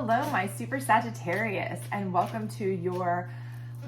Hello, my super Sagittarius, and welcome to your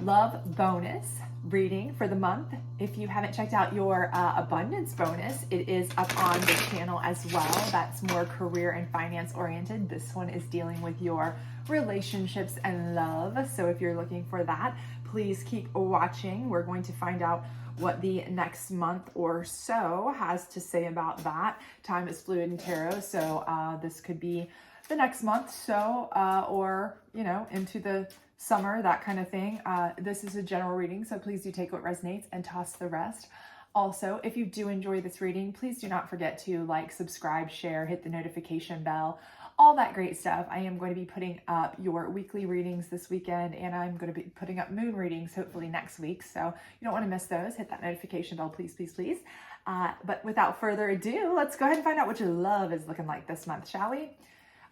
love bonus reading for the month. If you haven't checked out your abundance bonus, it is up on the channel as well. That's more career and finance oriented. This one is dealing with your relationships and love. So if you're looking for that, please keep watching. We're going to find out what the next month or so has to say about that. Time is fluid in tarot, so this could be the next month, so or into the summer, that kind of thing. This is a general reading, so please do take what resonates and toss the rest. Also, if you do enjoy this reading, please do not forget to like, subscribe, share, hit the notification bell, all that great stuff. I am going to be putting up your weekly readings this weekend, and I'm going to be putting up moon readings hopefully next week, so you don't want to miss those. Hit that notification bell, please, please, please. But without further ado, let's go ahead and find out what your love is looking like this month, shall we?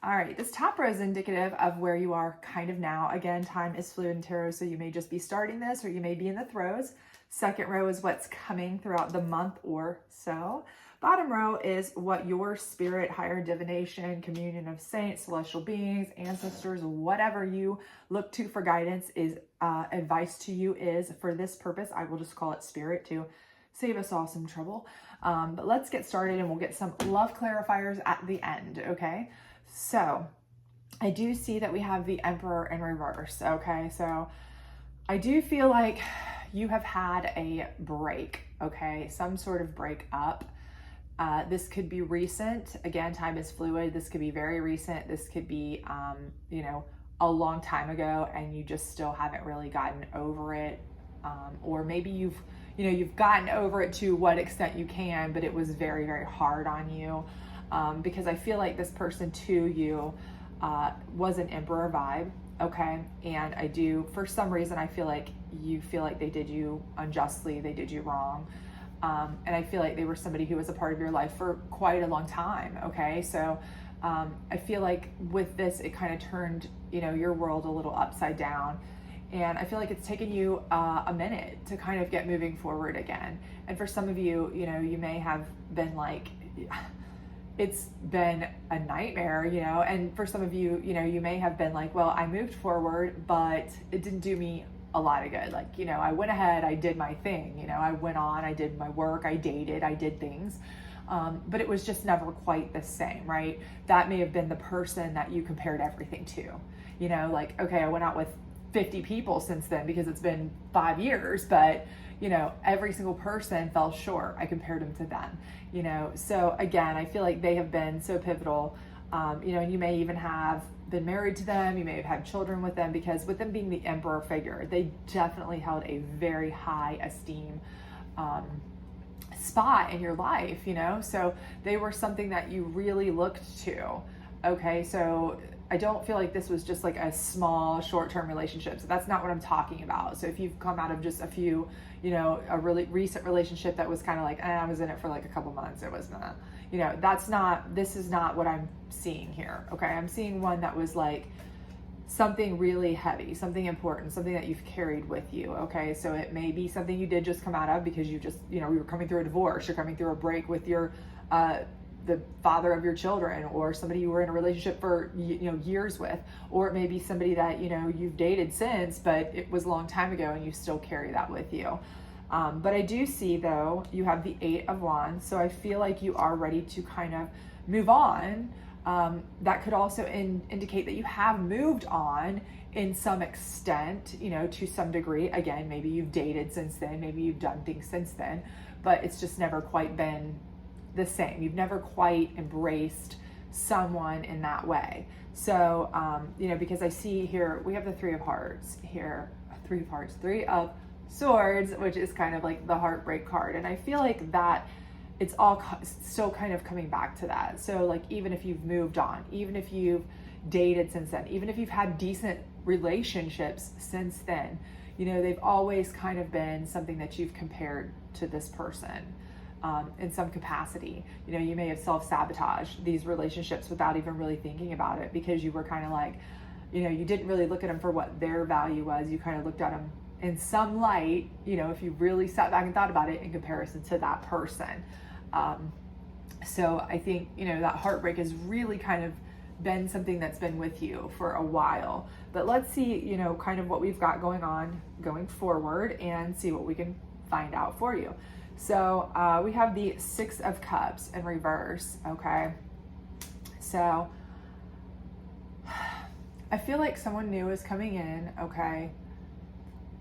All right, this top row is indicative of where you are kind of now. Again, time is fluid in tarot, so you may just be starting this or you may be in the throes. Second row is what's coming throughout the month or so. Bottom row is what your spirit, higher divination, communion of saints, celestial beings, ancestors, whatever you look to for guidance is advice to you is for this purpose. I will just call it spirit to save us all some trouble. But let's get started and we'll get some love clarifiers at the end, okay? So I do see that we have the Emperor in reverse, okay? So I do feel like you have had a break, okay? Some sort of break up. This could be recent. Again, time is fluid. This could be very recent. This could be, a long time ago and you just still haven't really gotten over it. Or maybe you've gotten over it to what extent you can, but it was very, very hard on you. Because I feel like this person to you was an Emperor vibe, okay? And I do, for some reason, I feel like you feel like they did you unjustly, they did you wrong. And I feel like they were somebody who was a part of your life for quite a long time, okay? So I feel like with this, it kind of turned, your world a little upside down. And I feel like it's taken you a minute to kind of get moving forward again. And for some of you, you may have been like, it's been a nightmare, and for some of you, you may have been like, well, I moved forward, but it didn't do me a lot of good. Like, I went ahead, I did my thing, I went on, I did my work, I dated, I did things, but it was just never quite the same, right? That may have been the person that you compared everything to, like, okay, I went out with 50 people since then because it's been 5 years, but every single person fell short. I compared them to them, so again, I feel like they have been so pivotal, and you may even have been married to them. You may have had children with them, because with them being the Emperor figure, they definitely held a very high esteem spot in your life, so they were something that you really looked to. Okay, so I don't feel like this was just like a small short-term relationship. So that's not what I'm talking about. So if you've come out of just a few, a really recent relationship that was kind of like, I was in it for like a couple months, it was not, this is not what I'm seeing here. Okay, I'm seeing one that was like something really heavy, something important, something that you've carried with you. Okay, so it may be something you did just come out of because you just, you were coming through a divorce, you're coming through a break with your, the father of your children, or somebody you were in a relationship for years with, or it may be somebody that you've dated since, but it was a long time ago and you still carry that with you. But I do see, though, you have the 8 of Wands, so I feel like you are ready to kind of move on. That could also indicate that you have moved on in some extent, to some degree. Again, maybe you've dated since then, maybe you've done things since then, but it's just never quite been the same. You've never quite embraced someone in that way. So, because I see here, we have the 3 of Hearts here, 3 of Hearts, 3 of Swords, which is kind of like the heartbreak card. And I feel like that it's all still kind of coming back to that. So like, even if you've moved on, even if you've dated since then, even if you've had decent relationships since then, they've always kind of been something that you've compared to this person. In some capacity, you may have self-sabotaged these relationships without even really thinking about it, because you were kind of like, you didn't really look at them for what their value was. You kind of looked at them in some light, if you really sat back and thought about it in comparison to that person. So I think, that heartbreak is really kind of been something that's been with you for a while. But let's see, you know, kind of what we've got going on going forward and see what we can find out for you. So we have the Six of Cups in reverse, okay? So I feel like someone new is coming in, okay?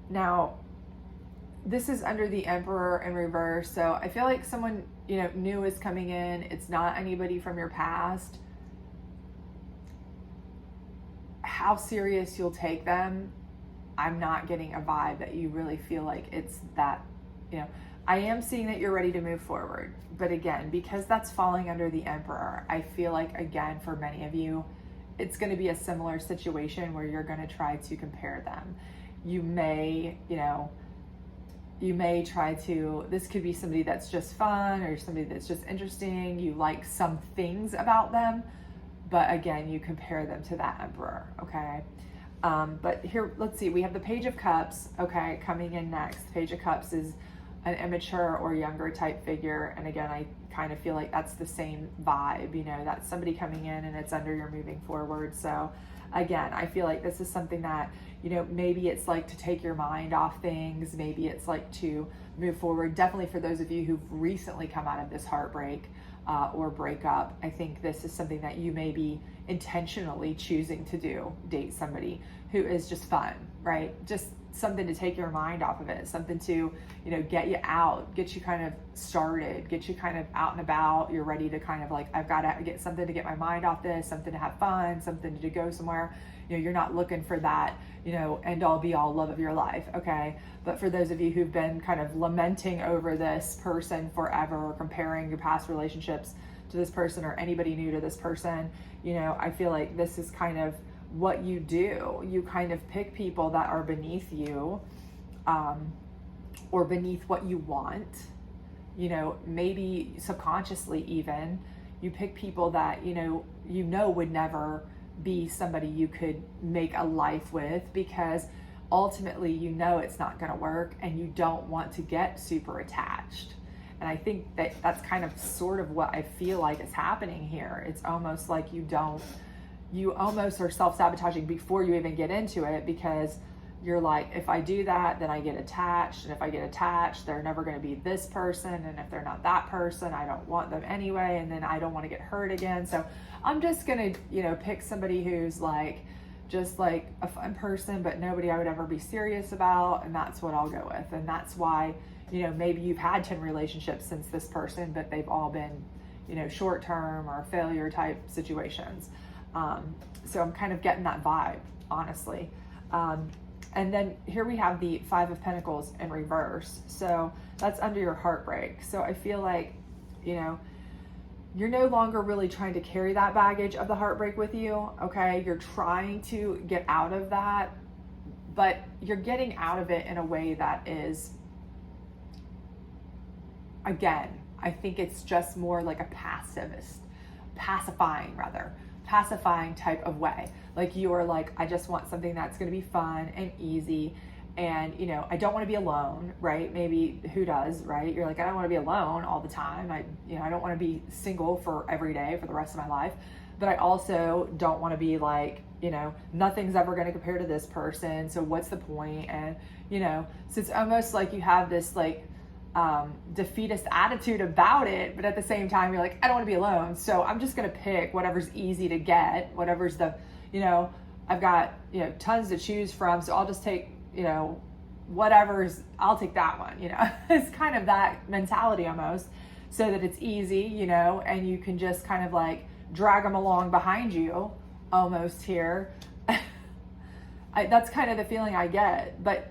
Now, this is under the Emperor in reverse, so I feel like someone, you know, new is coming in. It's not anybody from your past. How serious you'll take them, I'm not getting a vibe that you really feel like it's that, you know. I am seeing that you're ready to move forward, but again, because that's falling under the Emperor, I feel like, again, for many of you, it's going to be a similar situation where you're going to try to compare them. You may, you know, you may try to, this could be somebody that's just fun or somebody that's just interesting. You like some things about them, but again, you compare them to that Emperor, okay? But here, let's see, we have the Page of Cups, okay, coming in next. Page of Cups is an immature or younger type figure. And again, I kind of feel like that's the same vibe, you know, that's somebody coming in and it's under you're moving forward. So again, I feel like this is something that, you know, maybe it's like to take your mind off things. Maybe it's like to move forward. Definitely for those of you who've recently come out of this heartbreak or breakup, I think this is something that you may be intentionally choosing to do, date somebody who is just fun, right? Just something to take your mind off of it, something to, you know, get you out, get you kind of started, get you kind of out and about. You're ready to kind of like, I've got to get something to get my mind off this, something to have fun, something to go somewhere. You know, you're not looking for that, you know, end all be all love of your life, okay? But for those of you who've been kind of lamenting over this person forever, or comparing your past relationships to this person or anybody new to this person, you know, I feel like this is kind of what you do. You kind of pick people that are beneath you, or beneath what you want, you know, maybe subconsciously even. You pick people that, you know would never be somebody you could make a life with, because ultimately, you know, it's not going to work and you don't want to get super attached. And I think that that's kind of sort of what I feel like is happening here. It's almost like you almost are self-sabotaging before you even get into it, because you're like, if I do that, then I get attached. And if I get attached, they're never going to be this person. And if they're not that person, I don't want them anyway. And then I don't want to get hurt again. So I'm just going to, you know, pick somebody who's like, just like a fun person, but nobody I would ever be serious about. And that's what I'll go with. And that's why, you know, maybe you've had 10 relationships since this person, but they've all been, you know, short-term or failure type situations. So I'm kind of getting that vibe, honestly. And then here we have the Five of Pentacles in reverse. So that's under your heartbreak. So I feel like, you know, you're no longer really trying to carry that baggage of the heartbreak with you, okay? You're trying to get out of that, but you're getting out of it in a way that is, again, I think it's just more like a pacifying type of way. Like you're like, I just want something that's going to be fun and easy. And, you know, I don't want to be alone, right? Maybe who does, right? You're like, I don't want to be alone all the time. I don't want to be single for every day for the rest of my life. But I also don't want to be like, you know, nothing's ever going to compare to this person. So what's the point? And, you know, so it's almost like you have this like, defeatist attitude about it, but at the same time you're like, I don't want to be alone, so I'm just going to pick whatever's easy to get, whatever's the, you know, I've got, you know, tons to choose from, so I'll just take, you know, I'll take that one, you know. It's kind of that mentality almost, so that it's easy, you know, and you can just kind of like drag them along behind you almost here. That's kind of the feeling I get, but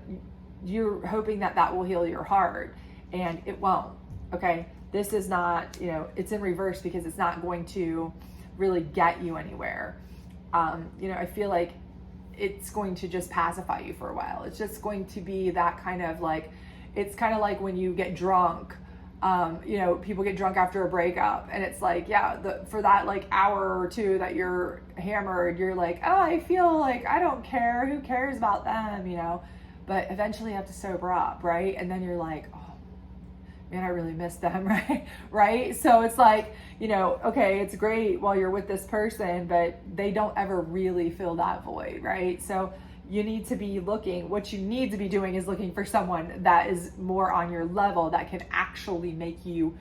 you're hoping that that will heal your heart. And it won't, okay? This is not, you know, it's in reverse because it's not going to really get you anywhere. You know, I feel like it's going to just pacify you for a while. It's just going to be that kind of like, it's kind of like when you get drunk, you know, people get drunk after a breakup and it's like, yeah, for that like hour or two that you're hammered, you're like, oh, I feel like I don't care. Who cares about them, you know? But eventually you have to sober up, right? And then you're like, oh, man, I really miss them, right? Right? So it's like, you know, okay, it's great while you're with this person, but they don't ever really fill that void, right? So you need to be looking, what you need to be doing is looking for someone that is more on your level, that can actually make you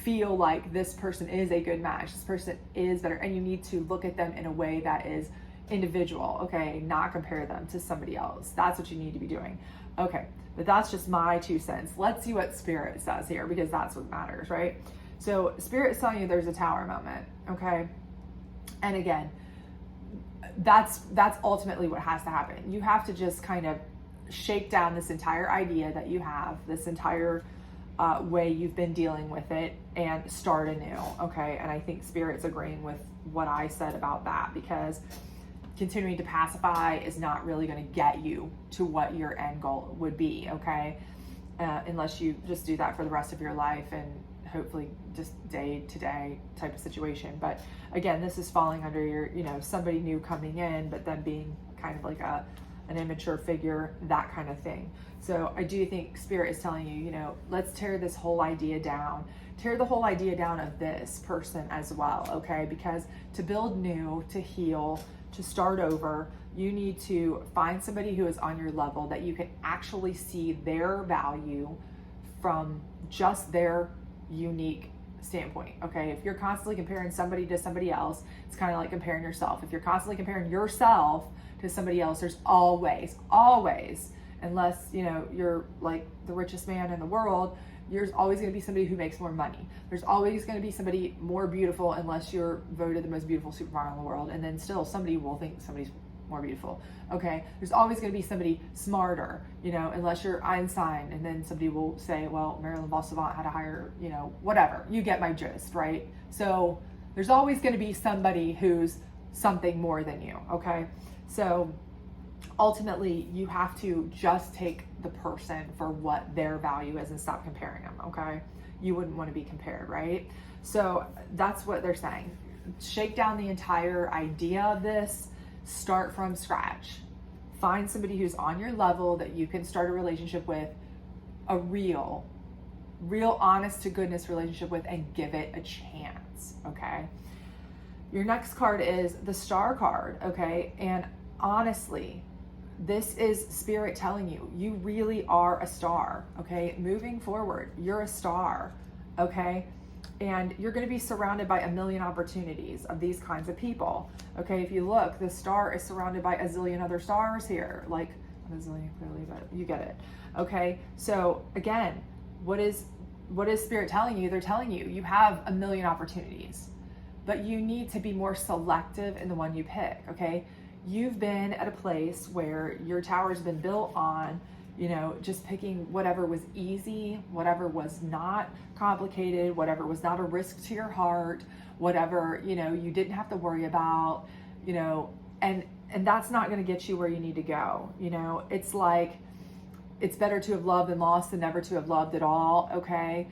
feel like this person is a good match, this person is better, and you need to look at them in a way that is individual, okay? Not compare them to somebody else. That's what you need to be doing. Okay, but that's just my 2 cents. Let's see what Spirit says here, because that's what matters, right? So Spirit is telling you there's a tower moment, okay? And again, that's ultimately what has to happen. You have to just kind of shake down this entire idea that you have, this entire way you've been dealing with it, and start anew, okay? And I think Spirit's agreeing with what I said about that, because continuing to pacify is not really going to get you to what your end goal would be, okay? Unless you just do that for the rest of your life and hopefully just day to day type of situation. But again, this is falling under your, you know, somebody new coming in, but then being kind of like an immature figure, that kind of thing. So I do think Spirit is telling you, you know, let's tear this whole idea down. Tear the whole idea down of this person as well, okay? Because to build new, to heal, to start over, you need to find somebody who is on your level, that you can actually see their value from just their unique standpoint, okay? If you're constantly comparing somebody to somebody else, it's kind of like comparing yourself. If you're constantly comparing yourself to somebody else, there's always, unless, you know, you're like the richest man in the world, there's always going to be somebody who makes more money. There's always going to be somebody more beautiful, unless you're voted the most beautiful supermodel in the world, and then still somebody will think somebody's more beautiful, okay? There's always going to be somebody smarter, you know, unless you're Einstein, and then somebody will say, well, Marilyn Vos-Savant had a higher, you know, whatever. You get my gist, right? So there's always going to be somebody who's something more than you, okay? So ultimately, you have to just take the person for what their value is and stop comparing them, okay? You wouldn't want to be compared, right? So that's what they're saying. Shake down the entire idea of this. Start from scratch. Find somebody who's on your level that you can start a relationship with, a real honest to goodness relationship with, and give it a chance, okay? Your next card is the Star card, okay? And honestly, this is Spirit telling you, you really are a star, okay? Moving forward, you're a star, okay? And you're going to be surrounded by a million opportunities of these kinds of people, okay? If you look, the star is surrounded by a zillion other stars here, like not a zillion clearly, but you get it, okay? So again, what is Spirit telling you? They're telling you, you have a million opportunities, but you need to be more selective in the one you pick, okay? You've been at a place where your tower's been built on, you know, just picking whatever was easy, whatever was not complicated, whatever was not a risk to your heart, whatever, you know, you didn't have to worry about, you know, and that's not going to get you where you need to go. You know, it's like, it's better to have loved and lost than never to have loved at all, okay?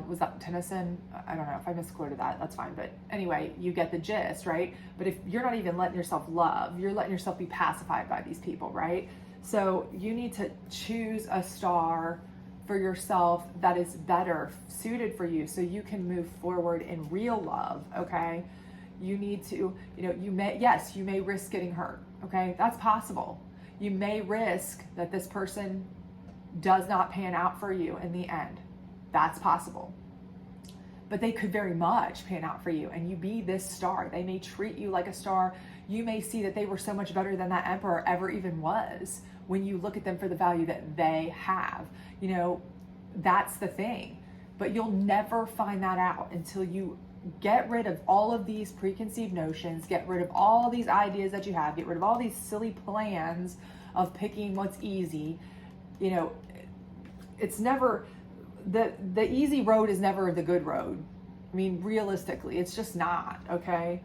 Was that Tennyson? I don't know if I misquoted that, that's fine. But anyway, you get the gist, right? But if you're not even letting yourself love, you're letting yourself be pacified by these people, right? So you need to choose a star for yourself that is better suited for you, so you can move forward in real love, okay? You need to, you know, you may risk getting hurt, okay? That's possible. You may risk that this person does not pan out for you in the end. That's possible. But they could very much pan out for you, and you be this star. They may treat you like a star. You may see that they were so much better than that emperor ever even was when you look at them for the value that they have. You know, that's the thing. But you'll never find that out until you get rid of all of these preconceived notions, get rid of all these ideas that you have, get rid of all these silly plans of picking what's easy. You know, it's never... The easy road is never the good road. I mean, realistically, it's just not, okay?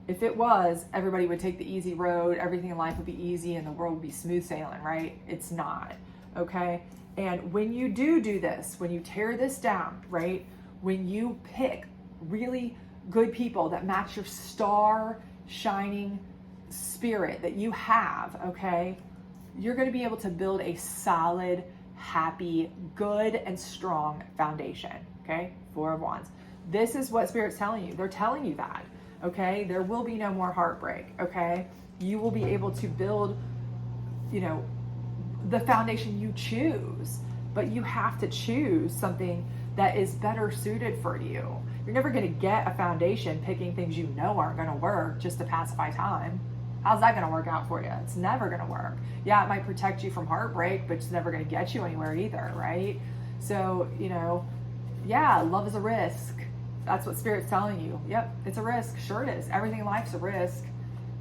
If it was, everybody would take the easy road, everything in life would be easy, and the world would be smooth sailing, right? It's not, okay? And when you do this, when you tear this down, right? When you pick really good people that match your star shining spirit that you have, okay? You're going to be able to build a solid, happy, good, and strong foundation. Okay, Four of Wands. This is what Spirit's telling you. They're telling you that. Okay, there will be no more heartbreak. Okay, you will be able to build, the foundation you choose, but you have to choose something that is better suited for you. You're never going to get a foundation picking things you know aren't going to work just to pacify time. How's that going to work out for you? It's never going to work. Yeah, it might protect you from heartbreak, but it's never going to get you anywhere either, right? So, yeah, love is a risk. That's what Spirit's telling you. Yep, it's a risk. Sure it is. Everything in life's a risk.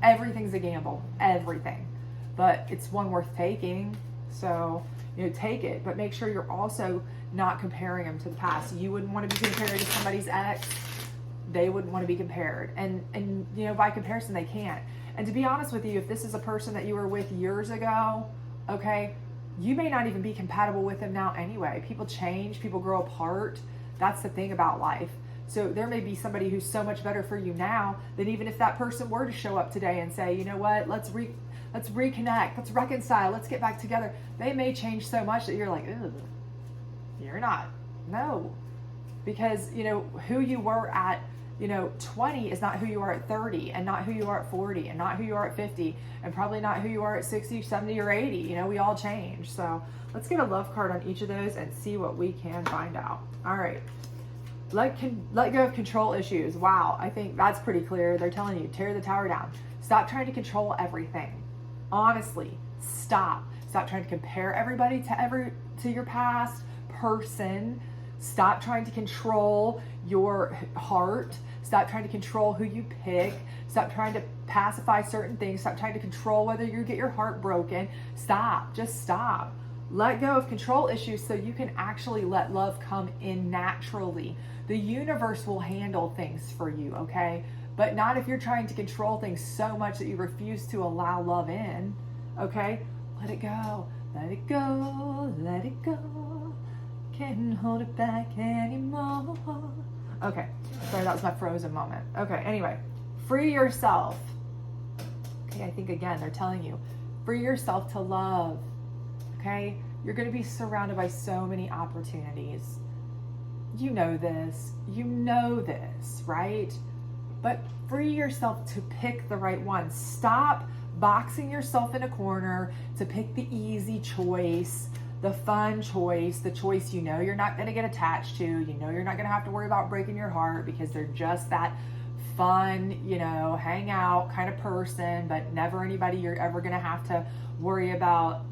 Everything's a gamble. Everything. But it's one worth taking. So, take it. But make sure you're also not comparing them to the past. You wouldn't want to be compared to somebody's ex. They wouldn't want to be compared. And by comparison, they can't. And to be honest with you, if this is a person that you were with years ago, okay, you may not even be compatible with them now anyway. People change. People grow apart. That's the thing about life. So there may be somebody who's so much better for you now than even if that person were to show up today and say, you know what, let's reconnect, let's reconcile, let's get back together. They may change so much that you're like, ugh, you're not. No. Because, who you were at, 20 is not who you are at 30, and not who you are at 40, and not who you are at 50, and probably not who you are at 60, 70, or 80. We all change. So let's get a love card on each of those and see what we can find out. All right. Let go of control issues. Wow, I think that's pretty clear. They're telling you, tear the tower down. Stop trying to control everything. Honestly, stop. Stop trying to compare everybody to your past person. Stop trying to control your heart. Stop trying to control who you pick. Stop trying to pacify certain things. Stop trying to control whether you get your heart broken. Stop. Just stop. Let go of control issues so you can actually let love come in naturally. The universe will handle things for you, okay? But not if you're trying to control things so much that you refuse to allow love in, okay? Let it go. Let it go. Let it go. Can't hold it back anymore. Okay, sorry, that was my frozen moment. Okay, anyway, free yourself. Okay, I think again, they're telling you, free yourself to love. Okay, you're going to be surrounded by so many opportunities. You know this, right? But free yourself to pick the right one. Stop boxing yourself in a corner to pick the easy choice, the fun choice, the choice you're not going to get attached to, you're not going to have to worry about breaking your heart because they're just that fun, hang out kind of person, but never anybody you're ever going to have to worry about,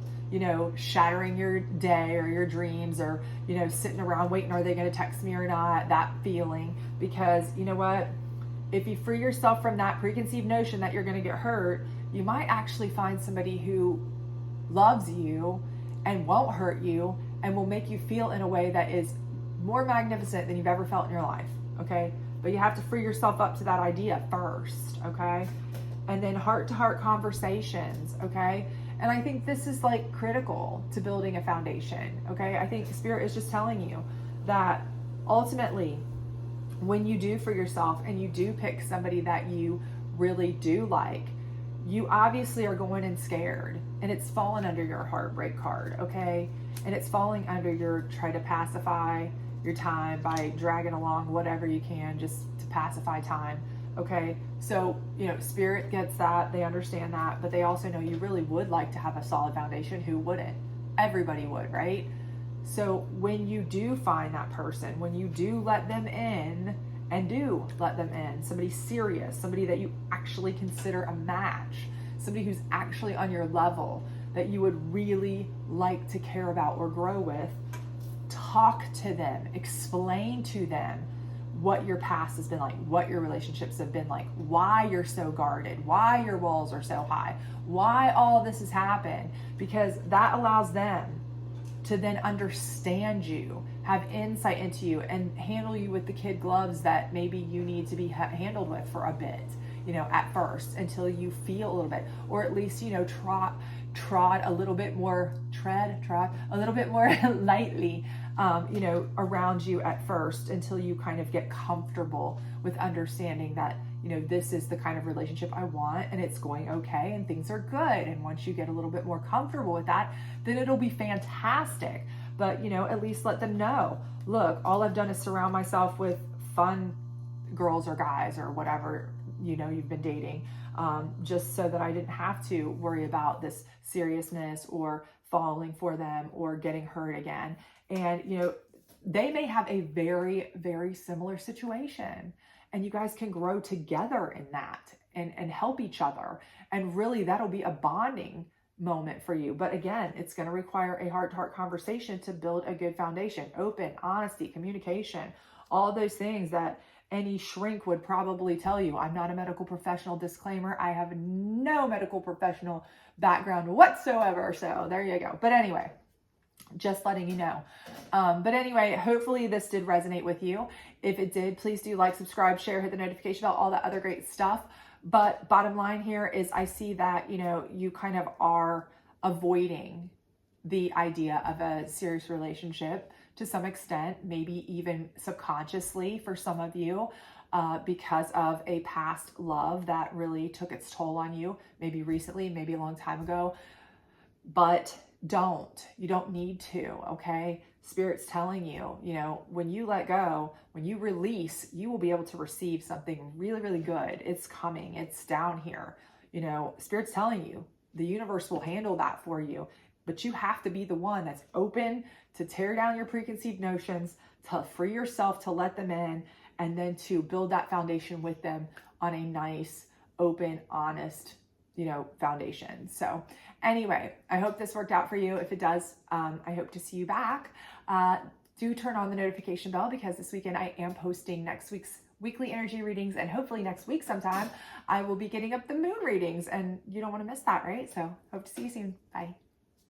shattering your day or your dreams or, sitting around waiting, are they going to text me or not? That feeling. Because you know what? If you free yourself from that preconceived notion that you're going to get hurt, you might actually find somebody who loves you and won't hurt you and will make you feel in a way that is more magnificent than you've ever felt in your life. Okay. But you have to free yourself up to that idea first. Okay. And then heart-to-heart conversations. Okay. And I think this is like critical to building a foundation. Okay. I think Spirit is just telling you that ultimately when you do for yourself and you do pick somebody that you really do like, you obviously are going in scared, and it's fallen under your heartbreak card. Okay. And it's falling under your try to pacify your time by dragging along whatever you can just to pacify time. Okay, so, Spirit gets that, they understand that, but they also know you really would like to have a solid foundation. Who wouldn't? Everybody would, right? So when you do find that person, when you do let them in, and do let them in, somebody serious, somebody that you actually consider a match, somebody who's actually on your level, that you would really like to care about or grow with, talk to them, explain to them what your past has been like, what your relationships have been like, why you're so guarded, why your walls are so high, why all this has happened, because that allows them to then understand you, have insight into you, and handle you with the kid gloves that maybe you need to be handled with for a bit, at first, until you feel a little bit, or at least, tread a little bit more lightly, around you at first, until you kind of get comfortable with understanding that, this is the kind of relationship I want, and it's going okay, and things are good. And once you get a little bit more comfortable with that, then it'll be fantastic. But, at least let them know, look, all I've done is surround myself with fun girls or guys or whatever, you've been dating, just so that I didn't have to worry about this seriousness or falling for them or getting hurt again. And, they may have a very, very similar situation, and you guys can grow together in that and help each other. And really, that'll be a bonding moment for you. But again, it's going to require a heart-to-heart conversation to build a good foundation. Open, honesty, communication, all those things that any shrink would probably tell you. I'm not a medical professional, disclaimer. I have no medical professional background whatsoever. So there you go. But anyway, just letting you know. But anyway, hopefully this did resonate with you. If it did, please do like, subscribe, share, hit the notification bell, all that other great stuff. But bottom line here is I see that, you kind of are avoiding the idea of a serious relationship to some extent, maybe even subconsciously for some of you, because of a past love that really took its toll on you, maybe recently, maybe a long time ago. But you don't need to, okay? Spirit's telling you, when you let go, when you release, you will be able to receive something really, really good. It's coming. It's down here. Spirit's telling you, the universe will handle that for you. But you have to be the one that's open to tear down your preconceived notions, to free yourself, to let them in, and then to build that foundation with them on a nice, open, honest, foundation. So anyway, I hope this worked out for you. If it does, I hope to see you back. Do turn on the notification bell, because this weekend I am posting next week's weekly energy readings, and hopefully next week sometime I will be getting up the moon readings, and you don't want to miss that, right? So hope to see you soon. Bye.